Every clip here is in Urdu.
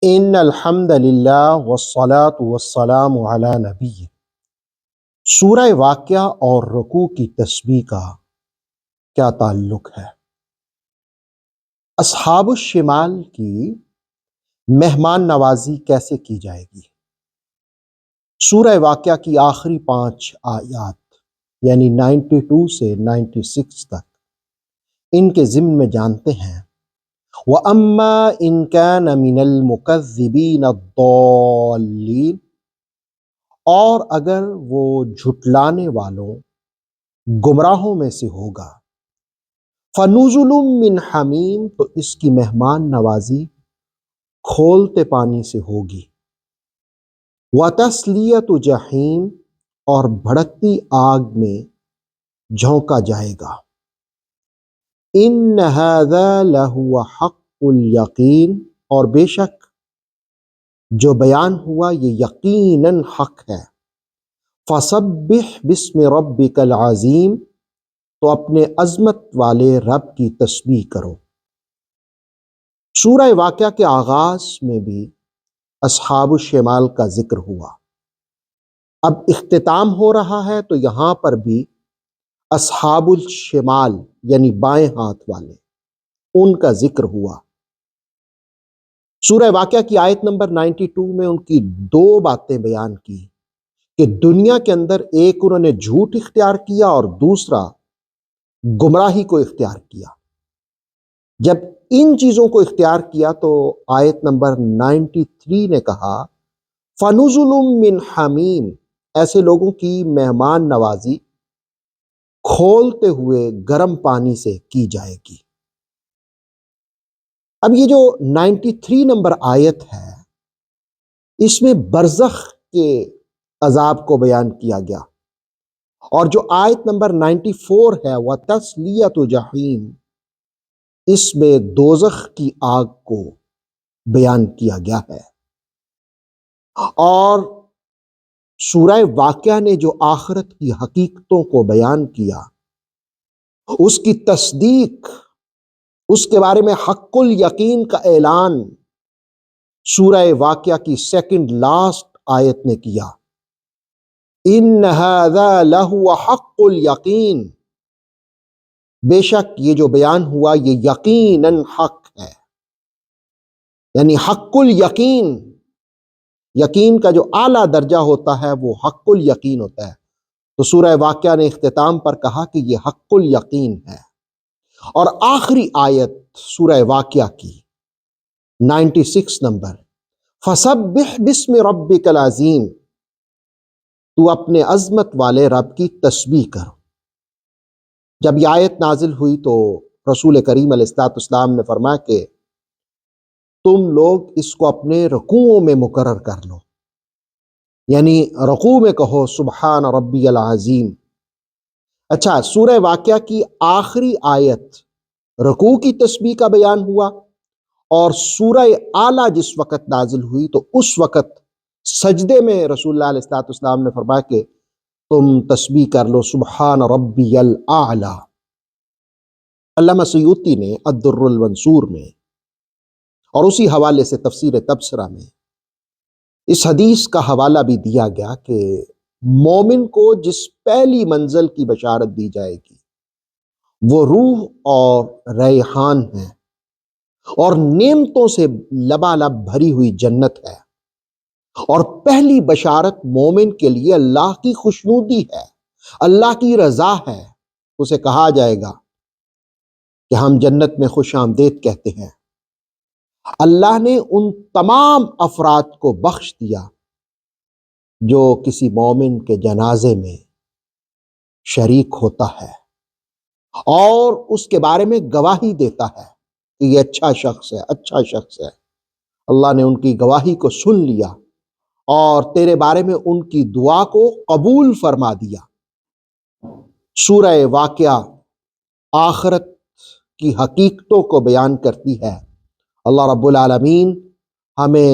ان الحمد للہ والصلاة والسلام علی نبی۔ سورہ واقعہ اور رکوع کی تسبیح کا کیا تعلق ہے؟ اصحاب الشمال کی مہمان نوازی کیسے کی جائے گی؟ سورہ واقعہ کی آخری 5 آیات یعنی 92 سے 96 تک ان کے ضمن میں جانتے ہیں وَأَمَّا إِن كَانَ مِنَ الْمُكَذِّبِينَ الضَّالِّينَ، اور اگر وہ جھٹلانے والوں گمراہوں میں سے ہوگا، فَنُزُلٌ مِّنْ حَمِيمٍ، تو اس کی مہمان نوازی کھولتے پانی سے ہوگی، وَتَصْلِيَةُ جَحِيمٍ، اور بھڑکتی آگ میں جھونکا جائے گا۔ إِنَّ هَذَا لَهُوَ حَقُّ الْيَقِينِ، اور بے شک جو بیان ہوا یہ یقیناً حق ہے۔ فَسَبِّحْ بِاسْمِ رَبِّكَ الْعَظِيمِ، تو اپنے عظمت والے رب کی تسبیح کرو۔ سورہ واقعہ کے آغاز میں بھی اصحاب الشمال کا ذکر ہوا، اب اختتام ہو رہا ہے تو یہاں پر بھی اصحاب الشمال یعنی بائیں ہاتھ والے ان کا ذکر ہوا۔ سورہ واقعہ کی آیت نمبر 92 میں ان کی 2 باتیں بیان کی کہ دنیا کے اندر ایک انہوں نے جھوٹ اختیار کیا اور دوسرا گمراہی کو اختیار کیا۔ جب ان چیزوں کو اختیار کیا تو آیت نمبر 93 نے کہا فَنُزُلٌ مِّنْ حَمِيمٍ، ایسے لوگوں کی مہمان نوازی کھولتے ہوئے گرم پانی سے کی جائے گی۔ اب یہ جو 93 نمبر آیت ہے اس میں برزخ کے عذاب کو بیان کیا گیا، اور جو آیت نمبر 94 ہے وَتَصْلِيَةُ جَحِيمٍ، اس میں دوزخ کی آگ کو بیان کیا گیا ہے۔ اور سورہ واقعہ نے جو آخرت کی حقیقتوں کو بیان کیا، اس کی تصدیق، اس کے بارے میں حق الیقین کا اعلان سورہ واقعہ کی سیکنڈ لاسٹ آیت نے کیا، ان ھذا لہو حق الیقین، بے شک یہ جو بیان ہوا یہ یقیناً حق ہے، یعنی حق الیقین، یقین کا جو اعلیٰ درجہ ہوتا ہے وہ حق الیقین ہوتا ہے۔ تو سورہ واقعہ نے اختتام پر کہا کہ یہ حق الیقین ہے، اور آخری آیت سورہ واقعہ کی 96 نمبر فَسَبِّحْ بِاسْمِ رَبِّكَ الْعَظِيمِ، تو اپنے عظمت والے رب کی تسبیح کرو۔ جب یہ آیت نازل ہوئی تو رسول کریم علیہ السلام نے فرمایا کہ تم لوگ اس کو اپنے رکوعوں میں مقرر کر لو، یعنی رکوع میں کہو سبحان ربی العظیم۔ اچھا، سورہ واقعہ کی آخری آیت رکوع کی تسبیح کا بیان ہوا، اور سورہ اعلیٰ جس وقت نازل ہوئی تو اس وقت سجدے میں رسول اللہ علیہ السلام نے فرمایا کہ تم تسبیح کر لو سبحان ربی الاعلیٰ۔ علامہ سیوطی نے الدر المنصور میں اور اسی حوالے سے تفسیر تبصرہ میں اس حدیث کا حوالہ بھی دیا گیا کہ مومن کو جس پہلی منزل کی بشارت دی جائے گی وہ روح اور ریحان ہے، اور نعمتوں سے لبالب بھری ہوئی جنت ہے، اور پہلی بشارت مومن کے لیے اللہ کی خوشنودی ہے، اللہ کی رضا ہے۔ اسے کہا جائے گا کہ ہم جنت میں خوش آمدید کہتے ہیں۔ اللہ نے ان تمام افراد کو بخش دیا جو کسی مومن کے جنازے میں شریک ہوتا ہے اور اس کے بارے میں گواہی دیتا ہے کہ یہ اچھا شخص ہے، اچھا شخص ہے۔ اللہ نے ان کی گواہی کو سن لیا اور تیرے بارے میں ان کی دعا کو قبول فرما دیا۔ سورہ واقعہ آخرت کی حقیقتوں کو بیان کرتی ہے۔ اللہ رب العالمین ہمیں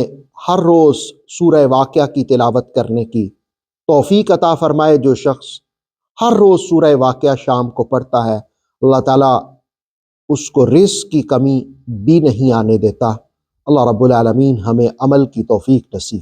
ہر روز سورہ واقعہ کی تلاوت کرنے کی توفیق عطا فرمائے۔ جو شخص ہر روز سورہ واقعہ شام کو پڑھتا ہے اللہ تعالیٰ اس کو رزق کی کمی بھی نہیں آنے دیتا۔ اللہ رب العالمین ہمیں عمل کی توفیق نصیب